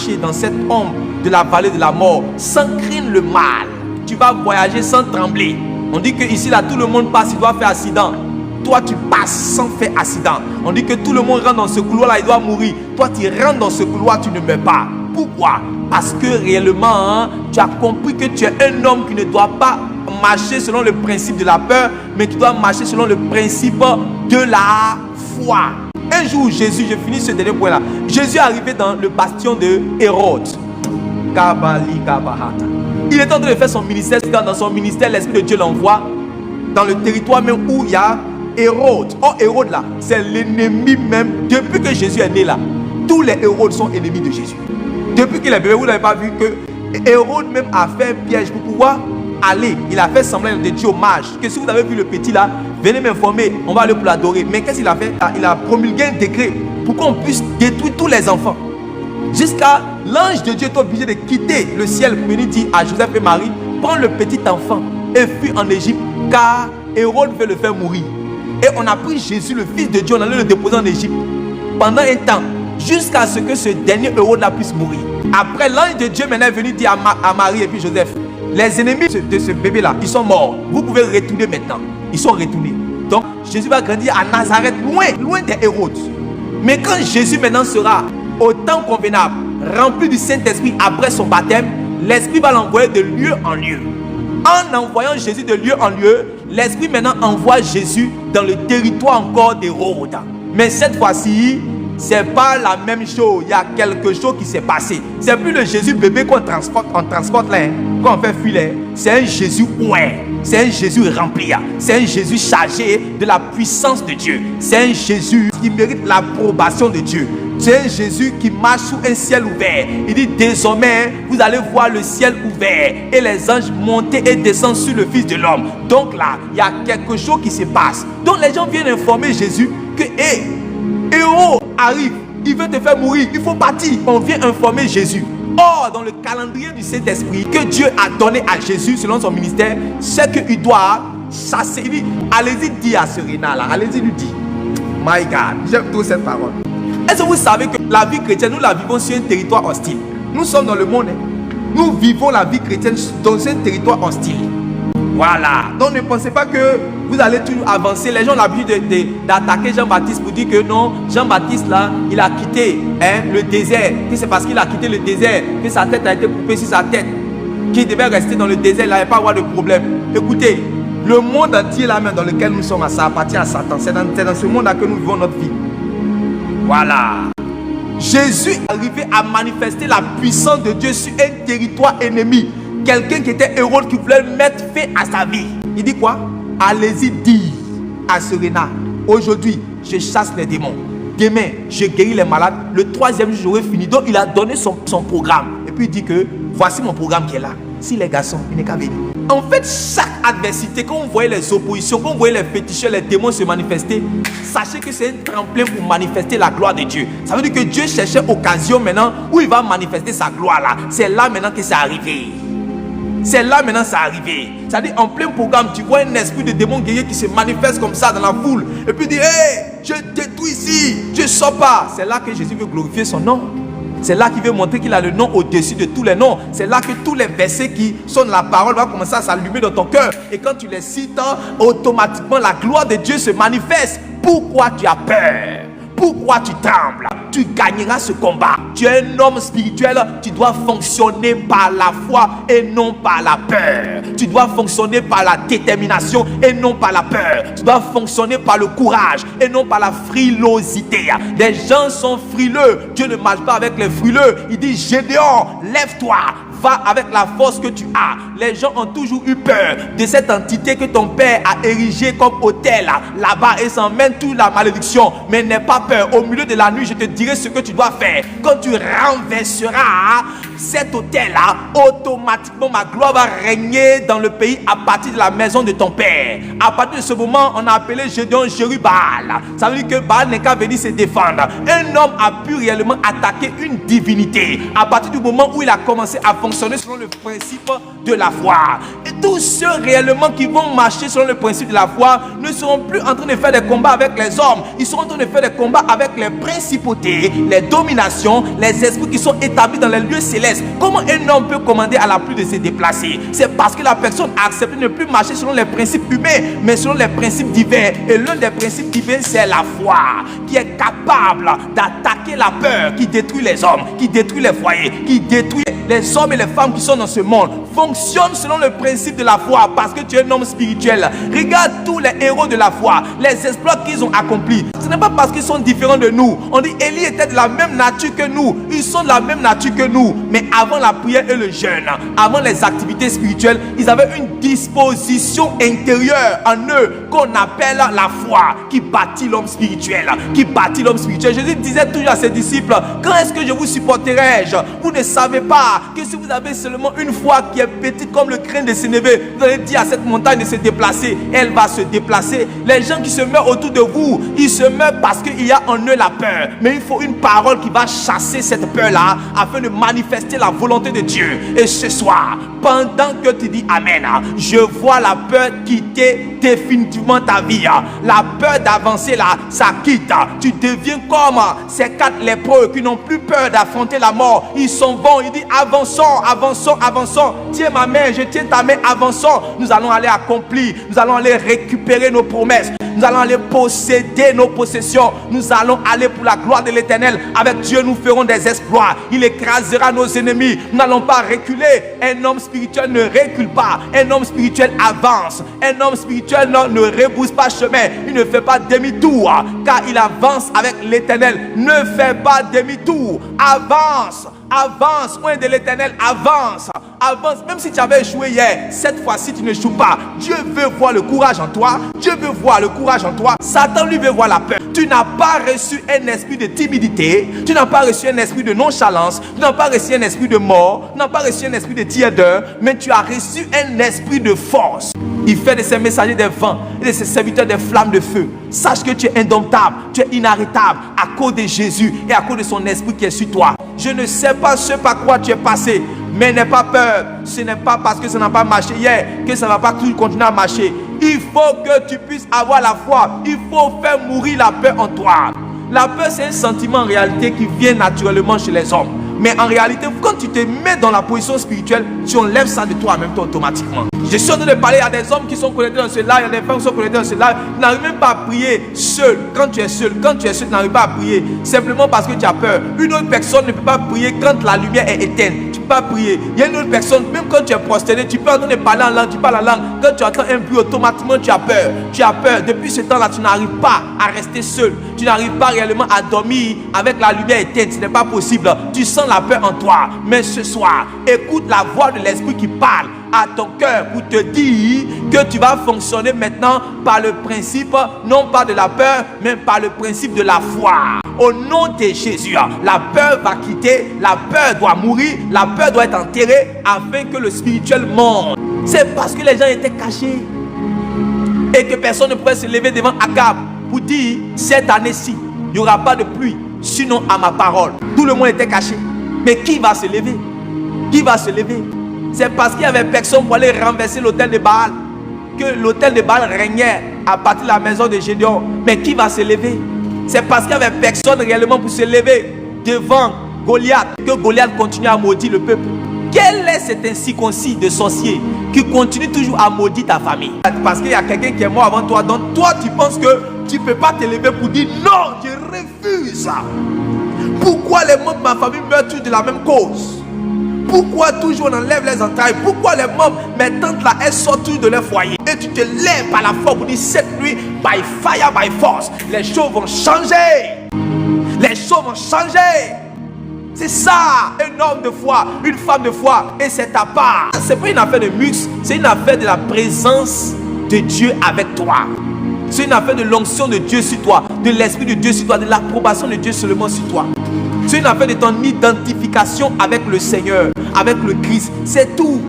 marcher dans cette ombre de la vallée de la mort sans craindre le mal. Tu vas voyager sans trembler. On dit que ici là tout le monde passe, il doit faire accident. Toi tu passes sans faire accident. On dit que tout le monde rentre dans ce couloir là, il doit mourir. Toi tu rentres dans ce couloir, tu ne meurs pas. Pourquoi? Parce que réellement tu as compris que tu es un homme qui ne doit pas marcher selon le principe de la peur, mais qui doit marcher selon le principe de la foi. Un jour Jésus, je finis ce dernier point là, Jésus est arrivé dans le bastion de Hérode. Il est en train de faire son ministère. Dans son ministère, l'Esprit de Dieu l'envoie dans le territoire même où il y a Hérode. Oh, Hérode là, c'est l'ennemi même. Depuis que Jésus est né là, tous les Hérodes sont ennemis de Jésus. Depuis qu'il est bébé, vous n'avez pas vu que Hérode même a fait un piège pour pouvoir aller. Il a fait semblant de dire au mage que si vous avez vu le petit là, venez m'informer, on va aller pour l'adorer. Mais qu'est-ce qu'il a fait? Il a promulgué un décret pour qu'on puisse détruire tous les enfants. Jusqu'à l'ange de Dieu est obligé de quitter le ciel pour venir dire à Joseph et Marie, prends le petit enfant et fuis en Égypte, car Hérode veut le faire mourir. Et on a pris Jésus, le fils de Dieu, on allait le déposer en Égypte pendant un temps, jusqu'à ce que ce dernier Hérode là puisse mourir. Après, l'ange de Dieu maintenant est venu dire à Marie et puis Joseph, les ennemis de ce bébé là, ils sont morts. Vous pouvez retourner maintenant. Ils sont retournés. Donc Jésus va grandir à Nazareth, loin des Hérodes. Mais quand Jésus maintenant sera au temps convenable, rempli du Saint-Esprit après son baptême, l'Esprit va l'envoyer de lieu en lieu. En envoyant Jésus de lieu en lieu, l'Esprit maintenant envoie Jésus dans le territoire encore d'Hérode. Mais cette fois-ci, c'est pas la même chose. Il y a quelque chose qui s'est passé. C'est plus le Jésus bébé qu'on transporte là, qu'on fait filer. C'est un Jésus c'est un Jésus rempli. C'est un Jésus chargé de la puissance de Dieu. C'est un Jésus qui mérite l'approbation de Dieu. C'est un Jésus qui marche sous un ciel ouvert. Il dit désormais vous allez voir le ciel ouvert et les anges monter et descendre sur le Fils de l'homme. Donc là, il y a quelque chose qui se passe. Donc les gens viennent informer Jésus que Héros arrive, il veut te faire mourir, il faut partir. On vient informer Jésus. Or, dans le calendrier du Saint-Esprit que Dieu a donné à Jésus selon son ministère, c'est qu'il doit chasser. Il dit, allez-y dire à ce Rénal là, allez-y lui dire. My God, j'aime trop cette parole. Est-ce que vous savez que la vie chrétienne, nous la vivons sur un territoire hostile? Nous sommes dans le monde, nous vivons la vie chrétienne dans un territoire hostile. Voilà. Donc ne pensez pas que vous allez toujours avancer. Les gens ont l'habitude d'attaquer Jean-Baptiste pour dire que non, Jean-Baptiste là, il a quitté le désert. Que c'est parce qu'il a quitté le désert que sa tête a été coupée sur sa tête. Qu'il devait rester dans le désert, il n'allait pas avoir de problème. Écoutez, le monde entier là même dans lequel nous sommes, ça appartient à Satan. C'est dans ce monde là que nous vivons notre vie. Voilà. Jésus est arrivé à manifester la puissance de Dieu sur un territoire ennemi. Quelqu'un qui était Hérode qui voulait mettre fin à sa vie. Il dit quoi? Allez-y dire à ce Rénat, aujourd'hui je chasse les démons, demain je guéris les malades, le troisième jour j'aurai fini. Donc il a donné son programme. Et puis il dit que voici mon programme qui est là. Si les garçons, il n'est qu'à venir. En fait, chaque adversité, quand vous voyez les oppositions, quand vous voyez les féticheurs, les démons se manifester, sachez que c'est un tremplin pour manifester la gloire de Dieu. Ça veut dire que Dieu cherchait occasion maintenant où il va manifester sa gloire là. C'est là maintenant que c'est arrivé. C'est là maintenant ça arrivé. C'est-à-dire en plein programme, tu vois un esprit de démon guerrier qui se manifeste comme ça dans la foule. Et puis il dit, hey, je détruis ici, je ne sors pas. C'est là que Jésus veut glorifier son nom. C'est là qu'il veut montrer qu'il a le nom au-dessus de tous les noms. C'est là que tous les versets qui sont dans la parole vont commencer à s'allumer dans ton cœur. Et quand tu les cites, automatiquement la gloire de Dieu se manifeste. Pourquoi tu as peur? Pourquoi tu trembles? Tu gagneras ce combat. Tu es un homme spirituel. Tu dois fonctionner par la foi et non par la peur. Tu dois fonctionner par la détermination et non par la peur. Tu dois fonctionner par le courage et non par la frilosité. Les gens sont frileux. Dieu ne marche pas avec les frileux. Il dit, Gédéon, lève-toi. Va avec la force que tu as. Les gens ont toujours eu peur de cette entité que ton père a érigée comme autel là-bas et s'en mène toute la malédiction. Mais n'aie pas peur. Au milieu de la nuit, je te dirai ce que tu dois faire. Quand tu renverseras cet autel-là, automatiquement ma gloire va régner dans le pays à partir de la maison de ton père. À partir de ce moment, on a appelé Gédéon Jérubal. Ça veut dire que Baal n'est qu'à venir se défendre. Un homme a pu réellement attaquer une divinité à partir du moment où il a commencé à fonctionner selon le principe de la la foi. Et tous ceux réellement qui vont marcher selon le principe de la foi ne seront plus en train de faire des combats avec les hommes. Ils seront en train de faire des combats avec les principautés, les dominations, les esprits qui sont établis dans les lieux célestes. Comment un homme peut commander à la pluie de se déplacer? C'est parce que la personne a accepté de ne plus marcher selon les principes humains, mais selon les principes divins. Et l'un des principes divins, c'est la foi, qui est capable d'attaquer la peur, qui détruit les hommes, qui détruit les foyers, qui détruit les hommes et les femmes qui sont dans ce monde. Fonctionne selon le principe de la foi, parce que tu es un homme spirituel. Regarde tous les héros de la foi, les exploits qu'ils ont accomplis. Ce n'est pas parce qu'ils sont différents de nous. On dit Élie était de la même nature que nous. Ils sont de la même nature que nous. Mais avant la prière et le jeûne, avant les activités spirituelles, ils avaient une disposition intérieure en eux qu'on appelle la foi, qui bâtit l'homme spirituel, qui bâtit l'homme spirituel. Jésus disait toujours à ses disciples: quand est-ce que je vous supporterai-je? Vous ne savez pas que si vous avez seulement une foi qui est petite comme le grain de sénévé, vous allez dire à cette montagne de se déplacer, elle va se déplacer. Les gens qui se meurent autour de vous, ils se meurent parce qu'il y a en eux la peur. Mais il faut une parole qui va chasser cette peur-là afin de manifester la volonté de Dieu. Et ce soir, pendant que tu dis Amen, je vois la peur quitter définitivement ta vie. La peur d'avancer là, ça quitte. Tu deviens comme ces 4 lépreux qui n'ont plus peur d'affronter la mort. Ils sont bons, ils disent avançons, avançons, avançons. Tiens ma main, je tiens ta main, avançons. Nous allons aller accomplir, nous allons aller récupérer nos promesses. Nous allons aller posséder nos possessions. Nous allons aller pour la gloire de l'Éternel. Avec Dieu, nous ferons des exploits. Il écrasera nos ennemis. Nous n'allons pas reculer. Un homme spirituel ne recule pas. Un homme spirituel avance. Un homme spirituel ne rebrousse pas chemin. Il ne fait pas demi-tour, car il avance avec l'Éternel. Ne fais pas demi-tour. Avance. Avance, loin de l'Éternel, avance, avance. Même si tu avais échoué hier, cette fois-ci tu n'échoues pas. Dieu veut voir le courage en toi. Dieu veut voir le courage en toi. Satan lui veut voir la peur. Tu n'as pas reçu un esprit de timidité. Tu n'as pas reçu un esprit de nonchalance. Tu n'as pas reçu un esprit de mort. Tu n'as pas reçu un esprit de tiédeur. Mais tu as reçu un esprit de force. Il fait de ses messagers des vents et de ses serviteurs des flammes de feu. Sache que tu es indomptable, tu es inarrêtable à cause de Jésus et à cause de son esprit qui est sur toi. Je ne sais pas ce par quoi tu es passé, mais n'aie pas peur. Ce n'est pas parce que ça n'a pas marché hier que ça ne va pas toujours continuer à marcher. Il faut que tu puisses avoir la foi. Il faut faire mourir la peur en toi. La peur, c'est un sentiment en réalité qui vient naturellement chez les hommes. Mais en réalité, quand tu te mets dans la position spirituelle, tu enlèves ça de toi en même temps automatiquement. Je suis en train de parler à des hommes qui sont connectés dans ce live, il y a des femmes qui sont connectées dans ce live. Tu n'arrives même pas à prier seul. Quand tu es seul, tu n'arrives pas à prier simplement parce que tu as peur. Une autre personne ne peut pas prier quand la lumière est éteinte. Tu ne peux pas prier. Il y a une autre personne, même quand tu es prosterné, tu peux entendre parler en langue, tu parles en langue. Quand tu entends un bruit, automatiquement tu as peur. Tu as peur. Depuis ce temps-là, tu n'arrives pas à rester seul. Tu n'arrives pas réellement à dormir avec la lumière éteinte. Ce n'est pas possible. Tu sens la peur en toi. Mais ce soir, écoute la voix de l'esprit qui parle à ton cœur pour te dire que tu vas fonctionner maintenant par le principe, non pas de la peur, mais par le principe de la foi. Au nom de Jésus, la peur va quitter, la peur doit mourir, la peur doit être enterrée afin que le spirituel monte. C'est parce que les gens étaient cachés et que personne ne pouvait se lever devant Akab pour dire cette année-ci, il n'y aura pas de pluie, sinon à ma parole. Tout le monde était caché. Mais qui va se lever? Qui va se lever? C'est parce qu'il n'y avait personne pour aller renverser l'autel de Baal que l'autel de Baal régnait à partir de la maison de Gédéon. Mais qui va se lever? C'est parce qu'il n'y avait personne réellement pour se lever devant Goliath que Goliath continue à maudire le peuple. Quel est cet incirconcis de sorcier qui continue toujours à maudire ta famille? Parce qu'il y a quelqu'un qui est mort avant toi. Donc toi tu penses que tu ne peux pas te lever pour dire non, je refuse. Pourquoi les membres de ma famille meurent tous de la même cause? Pourquoi toujours on enlève les entrailles? Pourquoi les membres, mes tantes là, elles sortent toujours de leur foyer? Et tu te lèves par la force pour dire cette nuit, by fire, by force, les choses vont changer. Les choses vont changer. C'est ça, un homme de foi, une femme de foi, et c'est ta part. C'est pas une affaire de luxe, c'est une affaire de la présence de Dieu avec toi. C'est une affaire de l'onction de Dieu sur toi, de l'esprit de Dieu sur toi, de l'approbation de Dieu seulement sur toi. C'est une affaire de ton identification avec le Seigneur, avec le Christ. C'est tout.